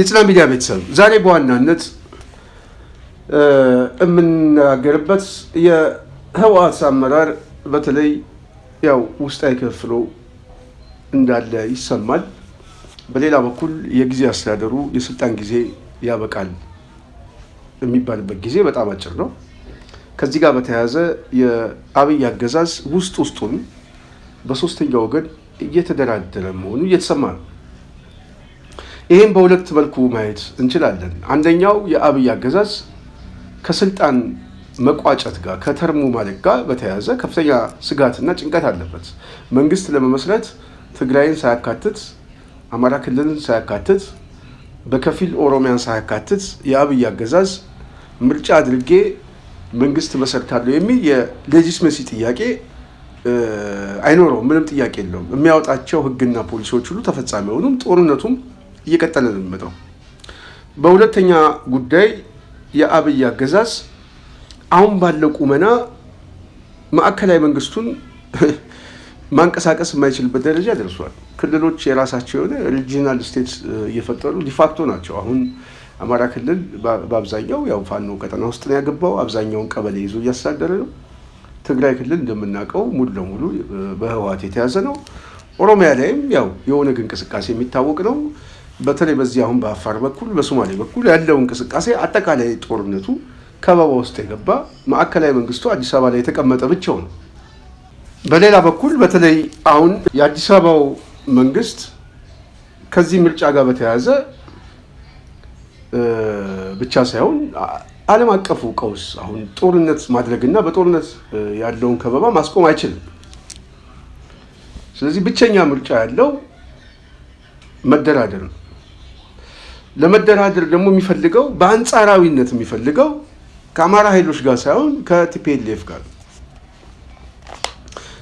የጽና ሚዲያ ቤተሰብ ዛሬ በዋናነት የምንናገርበት የህወሓት አመራር በተለይ ያው ውስጣዊ ክፍፍሉ እንዳለ ይሰማል። በሌላ በኩል የጊዜ አስተዳደሩ የስልጣን ጊዜ ያበቃል የሚባልበት ጊዜ በጣም አጭር ነው። ከዚህ ጋር በተያያዘ የአብይ አገዛዝ ውስጡን በሶስተኛ ወገን እየተደራደረ መሆኑ እየተሰማ ነው። ይህም በሁለት መልኩ ማየት እንችላለን። አንደኛው የአብይ አገዛዝ ከስልጣን መቋጨት ጋር ከተርሙ ማለቅ ጋር በተያያዘ ከፍተኛ ስጋትና ጭንቀት አለበት። መንግስት ለመመስረት ትግራይን ሳያካትት፣ አማራ ክልልን ሳያካትት፣ በከፊል ኦሮሚያን ሳያካትት የአብይ አገዛዝ ምርጫ አድርጌ መንግስት መሰርታለሁ የሚል የሌጂስመሲ ጥያቄ አይኖረውም። ምንም ጥያቄ የለውም። የሚያወጣቸው ህግና ፖሊሲዎች ሁሉ ተፈጻሚ ሆኑም ጦርነቱም እየቀጠለ ነው የሚመጣው። በሁለተኛ ጉዳይ የአብይ አገዛዝ አሁን ባለው ቁመና ማዕከላዊ መንግስቱን ማንቀሳቀስ የማይችልበት ደረጃ ደርሷል። ክልሎች የራሳቸው የሆነ ሪጂናል ስቴት እየፈጠሩ ዲፋክቶ ናቸው። አሁን አማራ ክልል በአብዛኛው ያው ፋኖ ቀጠና ውስጥ ነው ያገባው። አብዛኛውን ቀበሌ ይዞ እያስተዳደረ ነው። ትግራይ ክልል እንደምናውቀው ሙሉ ለሙሉ በህወሓት የተያዘ ነው። ኦሮሚያ ላይም ያው የኦነግ እንቅስቃሴ የሚታወቅ ነው። በተለይ በዚህ አሁን በአፋር በኩል በሶማሌ በኩል ያለው እንቅስቃሴ አጠቃላይ ጦርነቱ ከበባ ውስጥ የገባ ማዕከላዊ መንግስቱ አዲስ አበባ ላይ የተቀመጠ ብቻው ነው። በሌላ በኩል በተለይ አሁን የአዲስ አበባው መንግስት ከዚህ ምርጫ ጋር በተያያዘ ብቻ ሳይሆን ዓለም አቀፉ ቀውስ አሁን ጦርነት ማድረግና በጦርነት ያለውን ከበባ ማስቆም አይችልም። ስለዚህ ብቸኛ ምርጫ ያለው መደራደር ነው። ለመደራደር ደግሞ የሚፈልገው በአንጻራዊነት የሚፈልገው ከአማራ ኃይሎች ጋር ሳይሆን ከቲፒኤልኤፍ ጋር።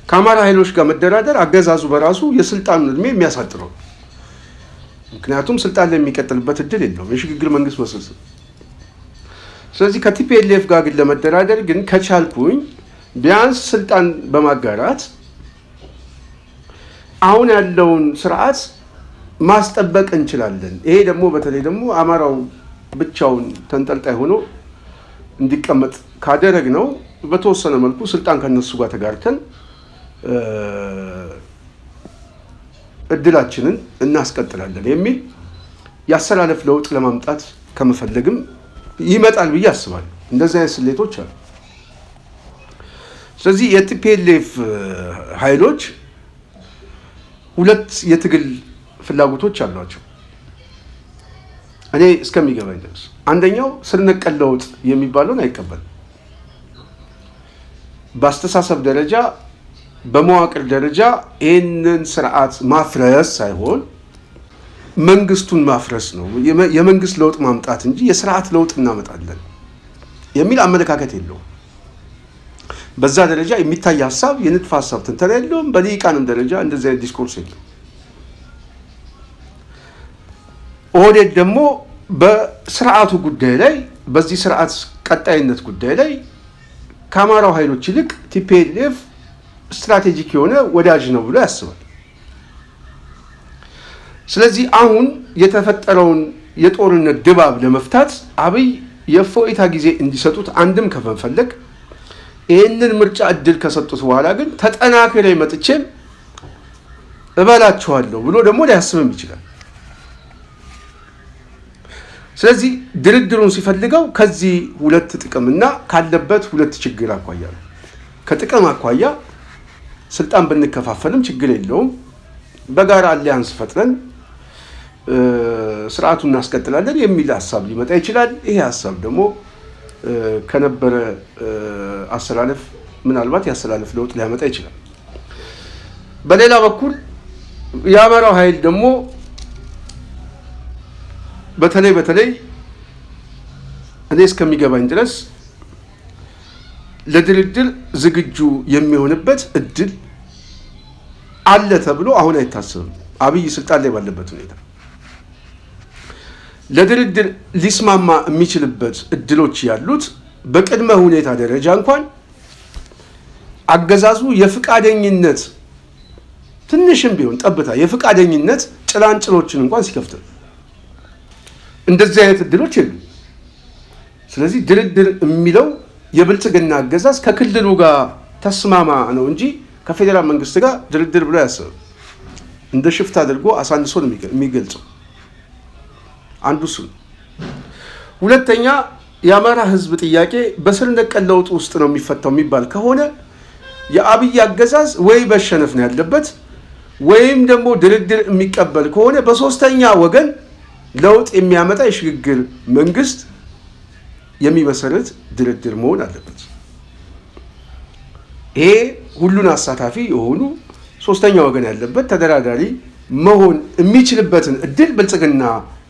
ከአማራ ኃይሎች ጋር መደራደር አገዛዙ በራሱ የስልጣኑን እድሜ የሚያሳጥረው፣ ምክንያቱም ስልጣን ላይ የሚቀጥልበት እድል የለውም የሽግግር መንግስት መስርት። ስለዚህ ከቲፒኤልኤፍ ጋር ግን ለመደራደር ግን ከቻልኩኝ ቢያንስ ስልጣን በማጋራት አሁን ያለውን ስርዓት ማስጠበቅ እንችላለን። ይሄ ደግሞ በተለይ ደግሞ አማራው ብቻውን ተንጠልጣይ ሆኖ እንዲቀመጥ ካደረግ ነው በተወሰነ መልኩ ስልጣን ከነሱ ጋር ተጋርተን እድላችንን እናስቀጥላለን የሚል ያሰላለፍ ለውጥ ለማምጣት ከመፈለግም ይመጣል ብዬ አስባለሁ። እንደዚህ አይነት ስሌቶች አሉ። ስለዚህ የቲፒኤልኤፍ ኃይሎች ሁለት የትግል ፍላጎቶች አሏቸው እኔ እስከሚገባኝ ድረስ። አንደኛው ስር ነቀል ለውጥ የሚባለውን አይቀበልም። በአስተሳሰብ ደረጃ በመዋቅር ደረጃ ይህንን ስርዓት ማፍረስ ሳይሆን መንግስቱን ማፍረስ ነው፣ የመንግስት ለውጥ ማምጣት እንጂ የስርዓት ለውጥ እናመጣለን የሚል አመለካከት የለውም። በዛ ደረጃ የሚታይ ሀሳብ የንድፍ ሀሳብ ትንተና የለውም። በልሂቃንም ደረጃ እንደዚህ አይነት ዲስኮርስ የለውም። ኦህዴድ ደግሞ በስርዓቱ ጉዳይ ላይ በዚህ ስርዓት ቀጣይነት ጉዳይ ላይ ከአማራው ኃይሎች ይልቅ ቲፒኤልኤፍ ስትራቴጂክ የሆነ ወዳጅ ነው ብሎ ያስባል። ስለዚህ አሁን የተፈጠረውን የጦርነት ድባብ ለመፍታት አብይ የእፎይታ ጊዜ እንዲሰጡት አንድም ከመፈለግ ይህንን ምርጫ እድል ከሰጡት በኋላ ግን ተጠናክሬ መጥቼም እበላችኋለሁ ብሎ ደግሞ ሊያስብም ይችላል። ስለዚህ ድርድሩን ሲፈልገው ከዚህ ሁለት ጥቅምና ካለበት ሁለት ችግር አኳያ ነው። ከጥቅም አኳያ ስልጣን ብንከፋፈልም ችግር የለውም፣ በጋራ አሊያንስ ፈጥረን ስርዓቱን እናስቀጥላለን የሚል ሀሳብ ሊመጣ ይችላል። ይሄ ሀሳብ ደግሞ ከነበረ አሰላለፍ ምናልባት ያሰላለፍ ለውጥ ሊያመጣ ይችላል። በሌላ በኩል የአማራው ኃይል ደግሞ በተለይ እኔ እስከሚገባኝ ድረስ ለድርድር ዝግጁ የሚሆንበት እድል አለ ተብሎ አሁን አይታሰብም። አብይ ስልጣን ላይ ባለበት ሁኔታ ለድርድር ሊስማማ የሚችልበት እድሎች ያሉት በቅድመ ሁኔታ ደረጃ እንኳን አገዛዙ የፍቃደኝነት ትንሽም ቢሆን ጠብታ የፍቃደኝነት ጭላንጭሎችን እንኳን ሲከፍት እንደዚህ አይነት እድሎች የሉም። ስለዚህ ድርድር የሚለው የብልጽግና አገዛዝ ከክልሉ ጋር ተስማማ ነው እንጂ ከፌዴራል መንግስት ጋር ድርድር ብሎ ያስብ እንደ ሽፍት አድርጎ አሳንሶ ነው የሚገልጸው። አንዱ እሱ ነው። ሁለተኛ የአማራ ህዝብ ጥያቄ በስር ነቀል ለውጥ ውስጥ ነው የሚፈታው የሚባል ከሆነ የአብይ አገዛዝ ወይ በሸነፍ ነው ያለበት ወይም ደግሞ ድርድር የሚቀበል ከሆነ በሶስተኛ ወገን ለውጥ የሚያመጣ የሽግግር መንግስት የሚመሰረት ድርድር መሆን አለበት። ይሄ ሁሉን አሳታፊ የሆኑ ሶስተኛ ወገን ያለበት ተደራዳሪ መሆን የሚችልበትን እድል ብልጽግና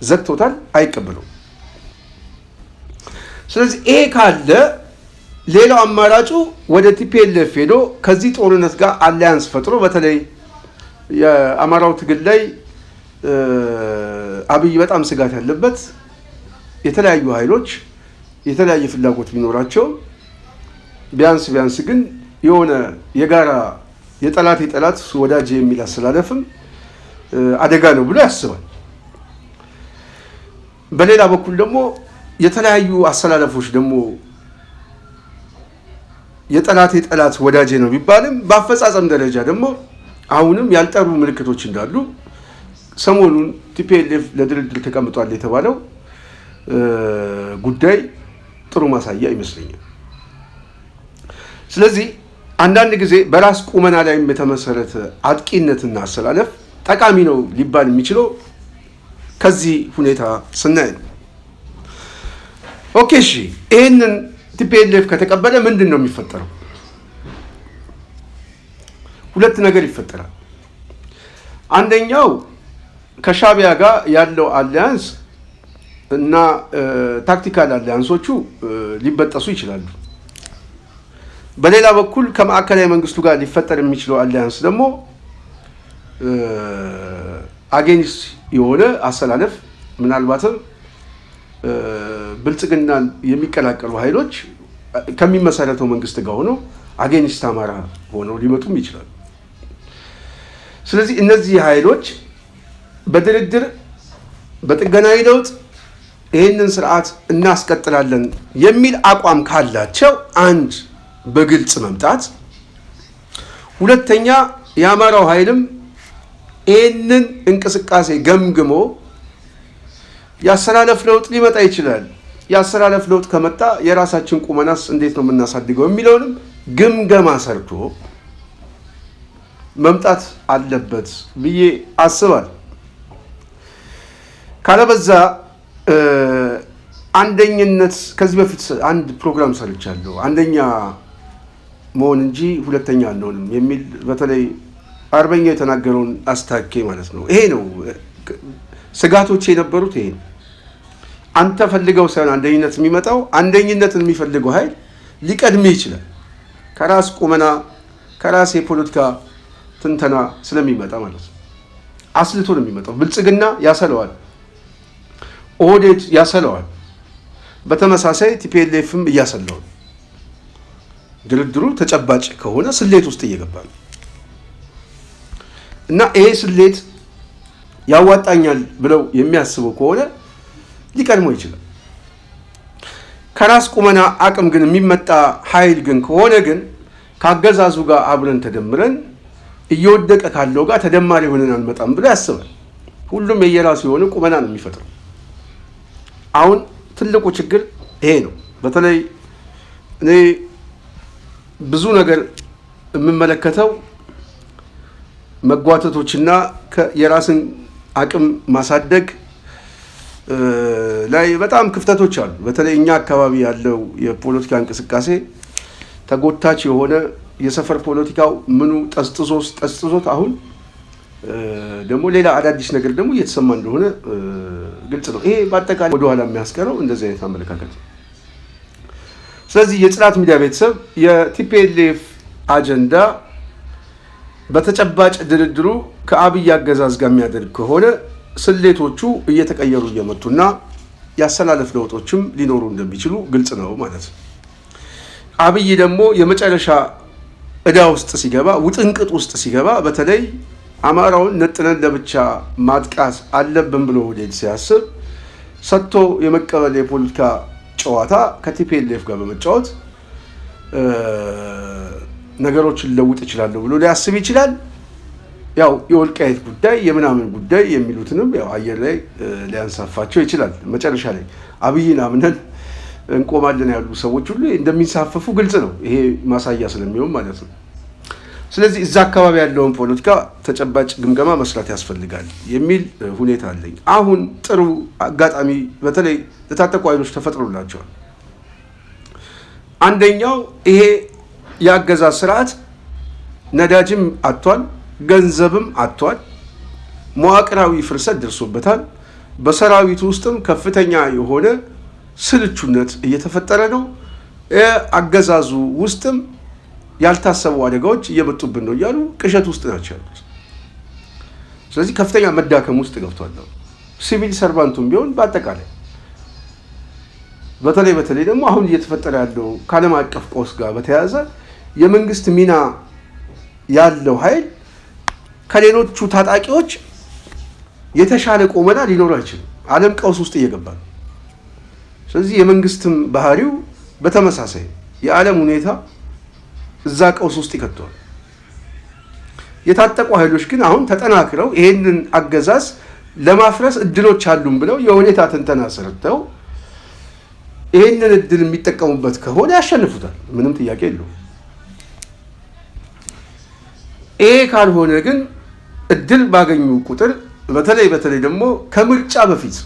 ዘግቶታል፣ አይቀበለውም። ስለዚህ ይሄ ካለ ሌላው አማራጩ ወደ ቲፒኤልኤፍ ሄዶ ከዚህ ጦርነት ጋር አሊያንስ ፈጥሮ በተለይ የአማራው ትግል ላይ አብይ በጣም ስጋት ያለበት የተለያዩ ኃይሎች የተለያየ ፍላጎት ቢኖራቸው ቢያንስ ግን የሆነ የጋራ የጠላት ወዳጅ የሚል አሰላለፍም አደጋ ነው ብሎ ያስባል። በሌላ በኩል ደግሞ የተለያዩ አሰላለፎች ደግሞ የጠላት ወዳጅ ነው ቢባልም በአፈጻጸም ደረጃ ደግሞ አሁንም ያልጠሩ ምልክቶች እንዳሉ ሰሞኑን ቲፒኤልኤፍ ለድርድር ተቀምጧል የተባለው ጉዳይ ጥሩ ማሳያ ይመስለኛል። ስለዚህ አንዳንድ ጊዜ በራስ ቁመና ላይ የተመሰረተ አጥቂነትና አሰላለፍ ጠቃሚ ነው ሊባል የሚችለው ከዚህ ሁኔታ ስናይ ነው። ኦኬ እሺ፣ ይህንን ቲፒኤልኤፍ ከተቀበለ ምንድን ነው የሚፈጠረው? ሁለት ነገር ይፈጠራል። አንደኛው ከሻዕቢያ ጋር ያለው አሊያንስ እና ታክቲካል አሊያንሶቹ ሊበጠሱ ይችላሉ። በሌላ በኩል ከማዕከላዊ መንግስቱ ጋር ሊፈጠር የሚችለው አሊያንስ ደግሞ አጌንስት የሆነ አሰላለፍ ምናልባትም ብልጽግናን የሚቀላቀሉ ኃይሎች ከሚመሰረተው መንግስት ጋር ሆነው አጌንስት አማራ ሆነው ሊመጡም ይችላሉ። ስለዚህ እነዚህ ኃይሎች በድርድር በጥገናዊ ለውጥ ይህንን ስርዓት እናስቀጥላለን የሚል አቋም ካላቸው አንድ በግልጽ መምጣት፣ ሁለተኛ የአማራው ኃይልም ይህንን እንቅስቃሴ ገምግሞ የአሰላለፍ ለውጥ ሊመጣ ይችላል፣ የአሰላለፍ ለውጥ ከመጣ የራሳችን ቁመናስ እንዴት ነው የምናሳድገው የሚለውንም ግምገማ ሰርቶ መምጣት አለበት ብዬ አስባለሁ። ካለበዛ አንደኝነት ከዚህ በፊት አንድ ፕሮግራም ሰርቻለሁ፣ አንደኛ መሆን እንጂ ሁለተኛ አንሆንም የሚል በተለይ አርበኛ የተናገረውን አስታኬ ማለት ነው። ይሄ ነው ስጋቶች የነበሩት። ይሄ አንተ ፈልገው ሳይሆን አንደኝነት የሚመጣው አንደኝነትን የሚፈልገው ኃይል ሊቀድም ይችላል ከራስ ቁመና ከራስ የፖለቲካ ትንተና ስለሚመጣ ማለት ነው። አስልቶ ነው የሚመጣው። ብልጽግና ያሰለዋል፣ ኦህዴድ ያሰለዋል፣ በተመሳሳይ ቲፒኤልኤፍም እያሰለው ድርድሩ ተጨባጭ ከሆነ ስሌት ውስጥ እየገባ ነው እና ይሄ ስሌት ያዋጣኛል ብለው የሚያስበው ከሆነ ሊቀድመው ይችላል። ከራስ ቁመና አቅም ግን የሚመጣ ኃይል ግን ከሆነ ግን ካገዛዙ ጋር አብረን ተደምረን እየወደቀ ካለው ጋር ተደማሪ ሆነን አንመጣም ብሎ ያስባል። ሁሉም የየራሱ የሆነ ቁመና ነው የሚፈጥረው። አሁን ትልቁ ችግር ይሄ ነው። በተለይ እኔ ብዙ ነገር የምመለከተው መጓተቶችና የራስን አቅም ማሳደግ ላይ በጣም ክፍተቶች አሉ። በተለይ እኛ አካባቢ ያለው የፖለቲካ እንቅስቃሴ ተጎታች የሆነ የሰፈር ፖለቲካው ምኑ ጠስጥዞት አሁን ደግሞ ሌላ አዳዲስ ነገር ደግሞ እየተሰማ እንደሆነ ግልጽ ነው። ይሄ በአጠቃላይ ወደኋላ የሚያስቀረው እንደዚህ አይነት አመለካከት። ስለዚህ የጽናት ሚዲያ ቤተሰብ የቲፒኤልኤፍ አጀንዳ በተጨባጭ ድርድሩ ከአብይ አገዛዝ ጋር የሚያደርግ ከሆነ ስሌቶቹ እየተቀየሩ እየመጡና ያሰላለፍ ለውጦችም ሊኖሩ እንደሚችሉ ግልጽ ነው ማለት ነው። አብይ ደግሞ የመጨረሻ ዕዳ ውስጥ ሲገባ፣ ውጥንቅጥ ውስጥ ሲገባ በተለይ አማራውን ነጥለን ለብቻ ማጥቃት አለብን ብሎ ወዴት ሲያስብ ሰጥቶ የመቀበል የፖለቲካ ጨዋታ ከቲፒኤልኤፍ ጋር በመጫወት ነገሮችን ለውጥ እችላለሁ ብሎ ሊያስብ ይችላል። ያው የወልቃይት ጉዳይ የምናምን ጉዳይ የሚሉትንም ያው አየር ላይ ሊያንሳፋቸው ይችላል። መጨረሻ ላይ አብይን አምነን እንቆማለን ያሉ ሰዎች ሁሉ እንደሚንሳፈፉ ግልጽ ነው። ይሄ ማሳያ ስለሚሆን ማለት ነው። ስለዚህ እዛ አካባቢ ያለውን ፖለቲካ ተጨባጭ ግምገማ መስራት ያስፈልጋል የሚል ሁኔታ አለኝ። አሁን ጥሩ አጋጣሚ በተለይ ለታጠቁ ኃይሎች ተፈጥሮላቸዋል። አንደኛው ይሄ የአገዛዝ ስርዓት ነዳጅም አጥቷል፣ ገንዘብም አጥቷል፣ መዋቅራዊ ፍርሰት ደርሶበታል። በሰራዊቱ ውስጥም ከፍተኛ የሆነ ስልቹነት እየተፈጠረ ነው። አገዛዙ ውስጥም ያልታሰቡ አደጋዎች እየመጡብን ነው እያሉ ቅዠት ውስጥ ናቸው ያሉት። ስለዚህ ከፍተኛ መዳከም ውስጥ ገብቷል። ሲቪል ሰርቫንቱም ቢሆን በአጠቃላይ በተለይ ደግሞ አሁን እየተፈጠረ ያለው ከዓለም አቀፍ ቀውስ ጋር በተያያዘ የመንግስት ሚና ያለው ኃይል ከሌሎቹ ታጣቂዎች የተሻለ ቆመና ሊኖር አይችልም። ዓለም ቀውስ ውስጥ እየገባ ነው። ስለዚህ የመንግስትም ባህሪው በተመሳሳይ የዓለም ሁኔታ እዛ ቀውስ ውስጥ ይከተዋል። የታጠቁ ኃይሎች ግን አሁን ተጠናክረው ይሄንን አገዛዝ ለማፍረስ እድሎች አሉም ብለው የሁኔታ ትንተና ሰርተው ይሄንን እድል የሚጠቀሙበት ከሆነ ያሸንፉታል። ምንም ጥያቄ የለውም። ይሄ ካልሆነ ግን እድል ባገኙ ቁጥር በተለይ ደግሞ ከምርጫ በፊት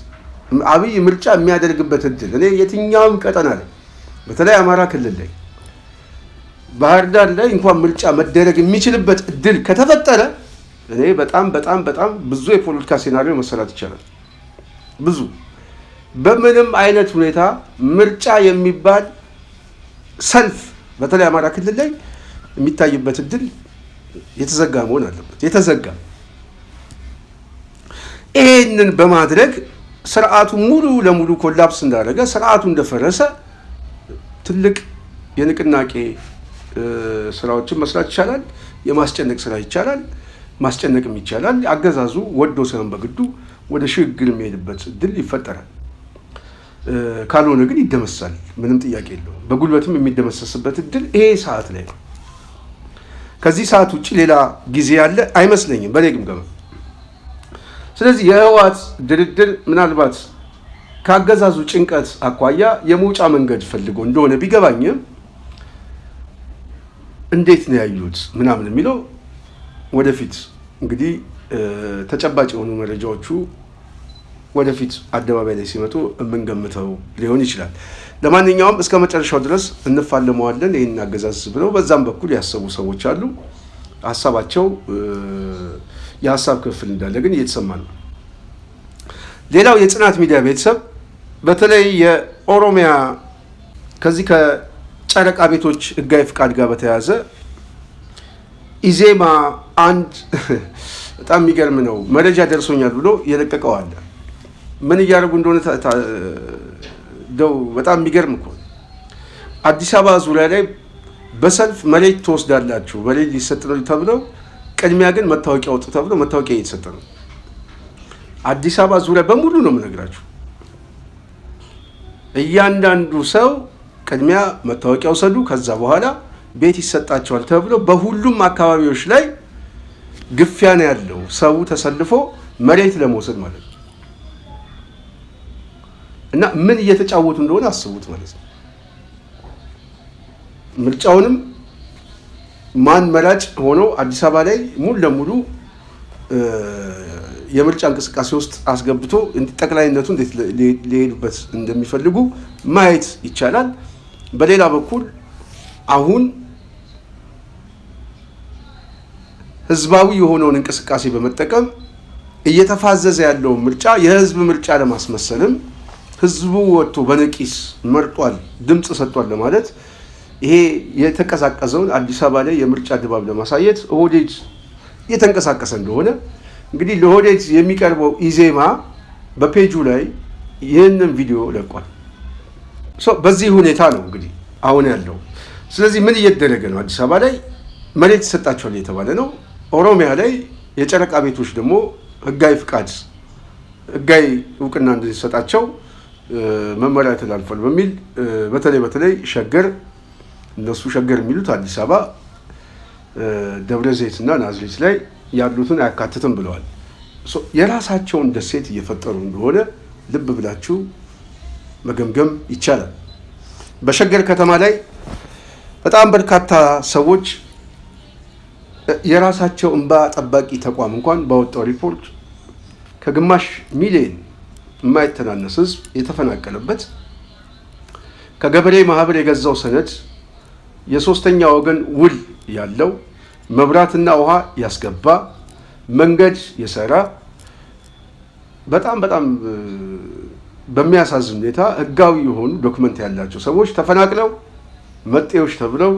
አብይ ምርጫ የሚያደርግበት እድል እኔ የትኛውም ቀጠና ላይ በተለይ አማራ ክልል ላይ ባህር ዳር ላይ እንኳን ምርጫ መደረግ የሚችልበት እድል ከተፈጠረ እኔ በጣም ብዙ የፖለቲካ ሴናሪዮ መሰራት ይቻላል። ብዙ በምንም አይነት ሁኔታ ምርጫ የሚባል ሰልፍ በተለይ አማራ ክልል ላይ የሚታይበት እድል የተዘጋ መሆን አለበት። የተዘጋ ይህንን በማድረግ ስርዓቱ ሙሉ ለሙሉ ኮላፕስ እንዳደረገ ስርዓቱ እንደፈረሰ ትልቅ የንቅናቄ ስራዎችን መስራት ይቻላል። የማስጨነቅ ስራ ይቻላል፣ ማስጨነቅም ይቻላል። አገዛዙ ወዶ ሳይሆን በግዱ ወደ ሽግግር የሚሄድበት እድል ይፈጠራል። ካልሆነ ግን ይደመሳል። ምንም ጥያቄ የለውም። በጉልበትም የሚደመሰስበት እድል ይሄ ሰዓት ላይ ነው። ከዚህ ሰዓት ውጭ ሌላ ጊዜ ያለ አይመስለኝም በኔ ግምገማ። ስለዚህ የህወሓት ድርድር ምናልባት ከአገዛዙ ጭንቀት አኳያ የመውጫ መንገድ ፈልጎ እንደሆነ ቢገባኝም እንዴት ነው ያዩት ምናምን የሚለው ወደፊት እንግዲህ ተጨባጭ የሆኑ መረጃዎቹ ወደፊት አደባባይ ላይ ሲመጡ የምንገምተው ሊሆን ይችላል። ለማንኛውም እስከ መጨረሻው ድረስ እንፋለመዋለን ይህን አገዛዝ ብለው በዛም በኩል ያሰቡ ሰዎች አሉ። ሀሳባቸው የሀሳብ ክፍል እንዳለ ግን እየተሰማ ነው። ሌላው የጽናት ሚዲያ ቤተሰብ በተለይ የኦሮሚያ ከዚህ ከጨረቃ ቤቶች ህጋዊ ፍቃድ ጋር በተያያዘ ኢዜማ አንድ በጣም የሚገርም ነው መረጃ ደርሶኛል ብሎ የለቀቀው አለ። ምን እያደረጉ እንደሆነ በጣም የሚገርም እኮ አዲስ አበባ ዙሪያ ላይ በሰልፍ መሬት ትወስዳላችሁ መሬት ሊሰጥ ነው ተብለው ቅድሚያ ግን መታወቂያ ወጡ ተብሎ መታወቂያ እየተሰጠ ነው። አዲስ አበባ ዙሪያ በሙሉ ነው የምነግራችሁ። እያንዳንዱ ሰው ቅድሚያ መታወቂያ ወሰዱ፣ ከዛ በኋላ ቤት ይሰጣቸዋል ተብሎ በሁሉም አካባቢዎች ላይ ግፊያ ነው ያለው። ሰው ተሰልፎ መሬት ለመውሰድ ማለት ነው። እና ምን እየተጫወቱ እንደሆነ አስቡት ማለት ነው። ምርጫውንም ማን መራጭ ሆኖ አዲስ አበባ ላይ ሙሉ ለሙሉ የምርጫ እንቅስቃሴ ውስጥ አስገብቶ ጠቅላይነቱ እንዴት ሊሄዱበት እንደሚፈልጉ ማየት ይቻላል። በሌላ በኩል አሁን ህዝባዊ የሆነውን እንቅስቃሴ በመጠቀም እየተፋዘዘ ያለውን ምርጫ የህዝብ ምርጫ ለማስመሰልም ህዝቡ ወጥቶ በነቂስ መርጧል፣ ድምፅ ሰጥቷል ለማለት ይሄ የተንቀሳቀሰውን አዲስ አበባ ላይ የምርጫ ድባብ ለማሳየት ኦህዴድ እየተንቀሳቀሰ እንደሆነ እንግዲህ ለኦህዴድ የሚቀርበው ኢዜማ በፔጁ ላይ ይህንን ቪዲዮ ለቋል። በዚህ ሁኔታ ነው እንግዲህ አሁን ያለው። ስለዚህ ምን እየተደረገ ነው? አዲስ አበባ ላይ መሬት ይሰጣቸዋል የተባለ ነው። ኦሮሚያ ላይ የጨረቃ ቤቶች ደግሞ ህጋዊ ፍቃድ ህጋዊ እውቅና እንዲሰጣቸው መመሪያ ተላልፏል በሚል በተለይ ሸገር እነሱ ሸገር የሚሉት አዲስ አበባ ደብረ ዘይትና ናዝሬት ላይ ያሉትን አያካትትም ብለዋል። የራሳቸውን ደሴት እየፈጠሩ እንደሆነ ልብ ብላችሁ መገምገም ይቻላል። በሸገር ከተማ ላይ በጣም በርካታ ሰዎች የራሳቸው እንባ ጠባቂ ተቋም እንኳን ባወጣው ሪፖርት ከግማሽ ሚሊዮን የማይተናነስ ህዝብ የተፈናቀለበት ከገበሬ ማህበር የገዛው ሰነድ የሶስተኛ ወገን ውል ያለው መብራትና ውሃ ያስገባ መንገድ የሰራ በጣም በሚያሳዝን ሁኔታ ህጋዊ የሆኑ ዶክመንት ያላቸው ሰዎች ተፈናቅለው መጤዎች ተብለው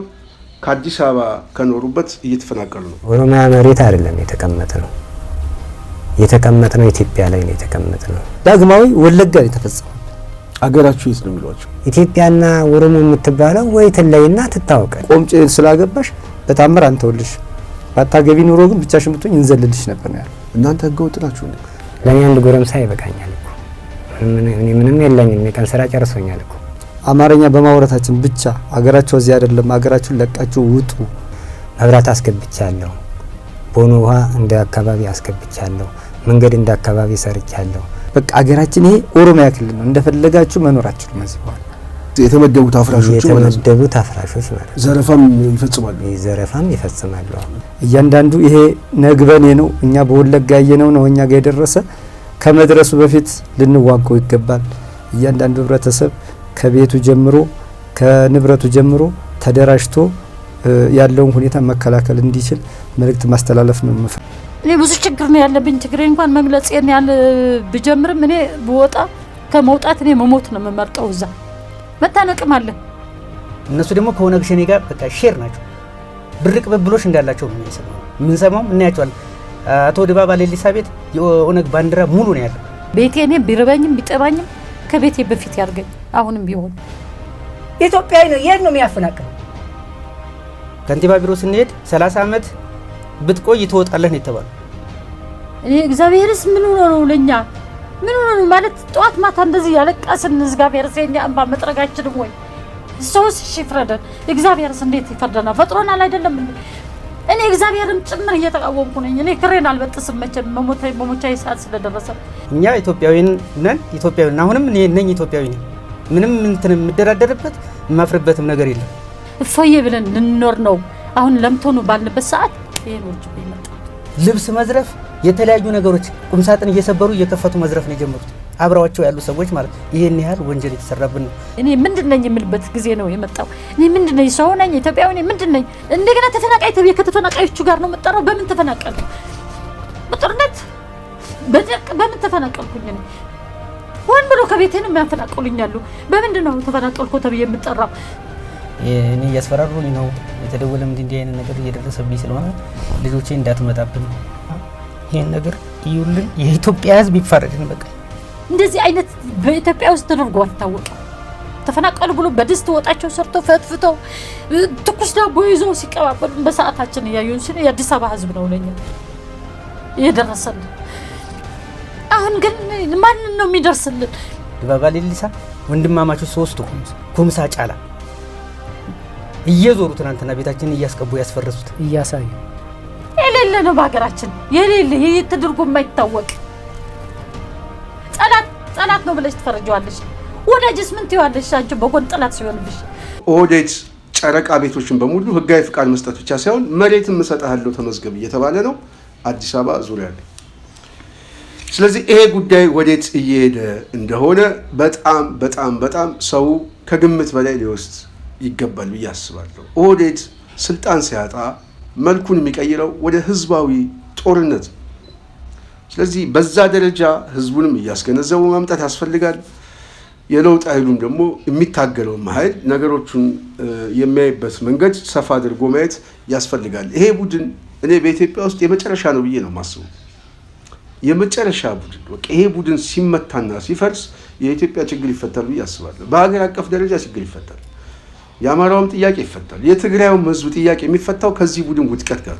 ከአዲስ አበባ ከኖሩበት እየተፈናቀሉ ነው። ኦሮሚያ መሬት አይደለም የተቀመጠው ኢትዮጵያ ላይ ነው የተቀመጠው። ዳግማዊ ወለጋ ላይ ተፈጸመ። አገራችሁ የት ነው የሚሏቸው? ኢትዮጵያና ኦሮሞ የምትባለው ወይ ትለይና ትታወቃል። ቆምጬ ስላገባሽ በታምር አንተውልሽ ባታገቢ ኑሮ ግን ብቻሽን ብትሆኝ እንዘልልሽ ነበር ነው ያለው። እናንተ ህገወጥ ናችሁ እንዴ? ለኔ አንድ ጎረምሳ ይበቃኛል እኮ እኔ ምንም የለኝም። የቀን ስራ ጨርሶኛል እኮ። አማርኛ በማውራታችን ብቻ አገራችሁ እዚህ አይደለም፣ አገራችሁን ለቃችሁ ውጡ። መብራት አስገብቻለሁ፣ ቦኖ ውሃ እንደ አካባቢ አስገብቻለሁ፣ መንገድ እንደ አካባቢ ሰርቻለሁ። በቃ አገራችን ይሄ ኦሮሚያ ክልል ነው፣ እንደፈለጋችሁ መኖራችሁ ነው። እዚህ በኋላ የተመደቡት አፍራሾች ማለት ዘረፋም ይፈጽማሉ። እያንዳንዱ ይሄ ነግበኔ ነው፣ እኛ በወለጋ ያየነው ነው እኛ ጋር የደረሰ። ከመድረሱ በፊት ልንዋቀው ይገባል። እያንዳንዱ ህብረተሰብ ከቤቱ ጀምሮ ከንብረቱ ጀምሮ ተደራጅቶ ያለውን ሁኔታ መከላከል እንዲችል መልእክት ማስተላለፍ ነው። እኔ ብዙ ችግር ነው ያለብኝ። ችግሬ እንኳን መግለጽ ያን ብጀምርም እኔ ብወጣ ከመውጣት እኔ መሞት ነው የምመርጠው። እዛ መታነቅም አለ። እነሱ ደግሞ ከኦነግ ሸኔ ጋር በቃ ሼር ናቸው። ብርቅ በብሎሽ እንዳላቸው ነው የሚሰማው። የምንሰማውም እናያቸዋለን። አቶ ድባባ ሌሊሳ ቤት የኦነግ ባንዲራ ሙሉ ነው ያለው። ቤቴ እኔ ቢርበኝም ቢጠባኝም ከቤቴ በፊት ያርገኝ። አሁንም ቢሆን ኢትዮጵያዊ ነው። የት ነው የሚያፈናቅለው? ከንቲባ ቢሮ ስንሄድ 30 ዓመት ብትቆይ ትወጣለህ ነው የተባለው። እኔ እግዚአብሔርስ ምን ሆኖ ነው ለኛ ምን ሆኖ ነው ማለት ጧት ማታ እንደዚህ ያለቀስን እግዚአብሔር ሲኛ እንባ መጥረጋችንም ወይ ሰውስ ይፍረደን። እግዚአብሔርስ እንዴት ይፈርደናል? ፈጥሮናል አይደለም እንዴ? እኔ እግዚአብሔርም ጭምር እየተቃወምኩ ነኝ። እኔ ክሬን አልበጥስም መቼም መሞቻዬ ሰዓት ስለደረሰ። እኛ ኢትዮጵያዊ ነን፣ ኢትዮጵያዊ ነን። አሁንም እኔ ነኝ ኢትዮጵያዊ ነኝ። ምንም እንትን የምደራደርበት የማፍርበትም ነገር የለም። እፎዬ ብለን ልንኖር ነው። አሁን ለምቶኑ ባልንበት ሰዓት ይሄን ወጭ ይመጣ ልብስ መዝረፍ፣ የተለያዩ ነገሮች ቁምሳጥን እየሰበሩ እየከፈቱ መዝረፍ ነው የጀመሩት። አብረዋቸው ያሉ ሰዎች ማለት ይሄን ያህል ወንጀል የተሰራብን ነው። እኔ ምንድነኝ የምልበት ጊዜ ነው የመጣው። እኔ ምንድነኝ ሰው ነኝ ኢትዮጵያዊ ነኝ ምንድነኝ? እንደገና ተፈናቃይ ተብዬ ከተፈናቃዮቹ ጋር ነው የምጠራው። በምን ተፈናቀልኩ? በጦርነት በደቅ በምን ተፈናቀልኩኝ? እኔ ሆን ብሎ ከቤቴ ነው የሚያፈናቅሉኛሉ። በምንድነው ተፈናቀልኩ ተብዬ የምጠራው? እኔ እያስፈራሩኝ ነው። የተደወለም እንዲህ አይነት ነገር እየደረሰብኝ ስለሆነ ልጆቼ እንዳትመጣብን ይሄን ነገር ይዩልን። የኢትዮጵያ ሕዝብ ይፋረድን። በቃ እንደዚህ አይነት በኢትዮጵያ ውስጥ ተደርጎ አልታወቀም። ተፈናቀሉ ብሎ በድስት ወጣቸው ሰርቶ ፈትፍተው ትኩስ ዳቦ ይዞ ሲቀባበሉ በሰዓታችን ያዩን ሲል የአዲስ አበባ ሕዝብ ነው ለኛ የደረሰልን። አሁን ግን ማን ነው የሚደርስልን? ድባባ ሌሊሳ ወንድማማቾች ሶስቱ ኩምሳ ጫላ እየዞሩ ትናንትና ቤታችንን እያስቀቡ ያስፈረሱት እያሳዩ የሌለ ነው በሀገራችን የሌለ ይሄ ተደርጎ የማይታወቅ ጠላት ነው ብለሽ ትፈርጂዋለሽ። ወዳጅስ ምን ትይዋለሽ? አንቺ በጎን ጠላት ሲሆንብሽ ኦህዴድ ጨረቃ ቤቶችን በሙሉ ህጋዊ ፍቃድ መስጠት ብቻ ሳይሆን መሬትም እሰጥሃለሁ ተመዝገብ እየተባለ ነው አዲስ አበባ ዙሪያ ላይ። ስለዚህ ይሄ ጉዳይ ወዴት እየሄደ እንደሆነ በጣም ሰው ከግምት በላይ ሊወስድ ይገባል ብዬ አስባለሁ። ኦህዴድ ስልጣን ሲያጣ መልኩን የሚቀይረው ወደ ህዝባዊ ጦርነት። ስለዚህ በዛ ደረጃ ህዝቡንም እያስገነዘቡ ማምጣት ያስፈልጋል። የለውጥ ኃይሉም ደግሞ የሚታገለው ኃይል ነገሮቹን የሚያይበት መንገድ ሰፋ አድርጎ ማየት ያስፈልጋል። ይሄ ቡድን እኔ በኢትዮጵያ ውስጥ የመጨረሻ ነው ብዬ ነው የማስበው። የመጨረሻ ቡድን በቃ ይሄ ቡድን ሲመታና ሲፈርስ የኢትዮጵያ ችግር ይፈታል ብዬ አስባለሁ። በሀገር አቀፍ ደረጃ ችግር ይፈታል። የአማራውም ጥያቄ ይፈታል። የትግራዩም ህዝብ ጥያቄ የሚፈታው ከዚህ ቡድን ውድቀት ጋር።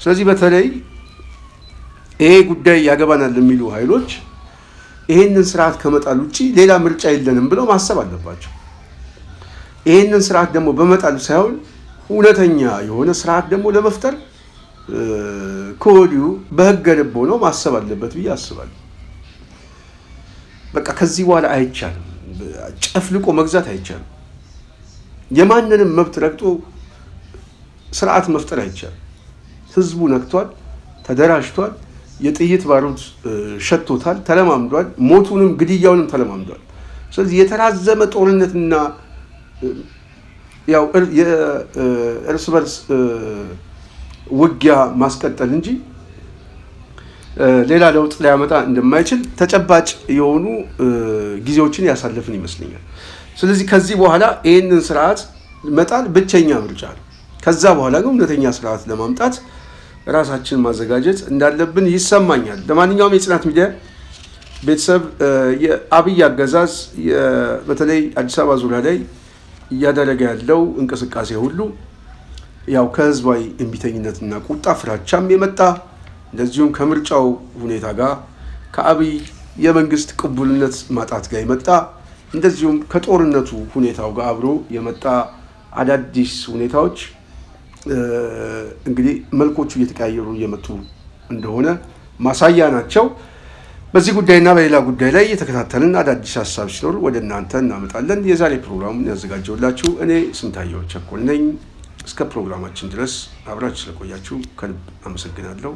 ስለዚህ በተለይ ይሄ ጉዳይ ያገባናል የሚሉ ኃይሎች ይሄንን ስርዓት ከመጣል ውጪ ሌላ ምርጫ የለንም ብለው ማሰብ አለባቸው። ይሄንን ስርዓት ደግሞ በመጣል ሳይሆን እውነተኛ የሆነ ስርዓት ደግሞ ለመፍጠር ከወዲሁ በህገ ልብ ሆነው ማሰብ አለበት ብዬ አስባለሁ። በቃ ከዚህ በኋላ አይቻልም፣ ጨፍልቆ መግዛት አይቻልም። የማንንም መብት ረግጦ ስርዓት መፍጠር አይቻልም። ህዝቡ ነክቷል፣ ተደራጅቷል፣ የጥይት ባሩድ ሸቶታል፣ ተለማምዷል፣ ሞቱንም ግድያውንም ተለማምዷል። ስለዚህ የተራዘመ ጦርነትና ያው የእርስ በርስ ውጊያ ማስቀጠል እንጂ ሌላ ለውጥ ሊያመጣ እንደማይችል ተጨባጭ የሆኑ ጊዜዎችን ያሳለፍን ይመስለኛል። ስለዚህ ከዚህ በኋላ ይህንን ስርዓት መጣል ብቸኛ ምርጫ ነው። ከዛ በኋላ ግን እውነተኛ ስርዓት ለማምጣት ራሳችንን ማዘጋጀት እንዳለብን ይሰማኛል። ለማንኛውም የጽናት ሚዲያ ቤተሰብ የአብይ አገዛዝ በተለይ አዲስ አበባ ዙሪያ ላይ እያደረገ ያለው እንቅስቃሴ ሁሉ ያው ከህዝባዊ እምቢተኝነትና ቁጣ ፍራቻም የመጣ እንደዚሁም ከምርጫው ሁኔታ ጋር ከአብይ የመንግስት ቅቡልነት ማጣት ጋር የመጣ እንደዚሁም ከጦርነቱ ሁኔታው ጋር አብሮ የመጣ አዳዲስ ሁኔታዎች እንግዲህ መልኮቹ እየተቀያየሩ እየመጡ እንደሆነ ማሳያ ናቸው። በዚህ ጉዳይና በሌላ ጉዳይ ላይ የተከታተልን አዳዲስ ሀሳብ ሲኖር ወደ እናንተ እናመጣለን። የዛሬ ፕሮግራሙን ያዘጋጀውላችሁ እኔ ስንታየው ቸኮል ነኝ። እስከ ፕሮግራማችን ድረስ አብራችሁ ስለቆያችሁ ከልብ አመሰግናለሁ።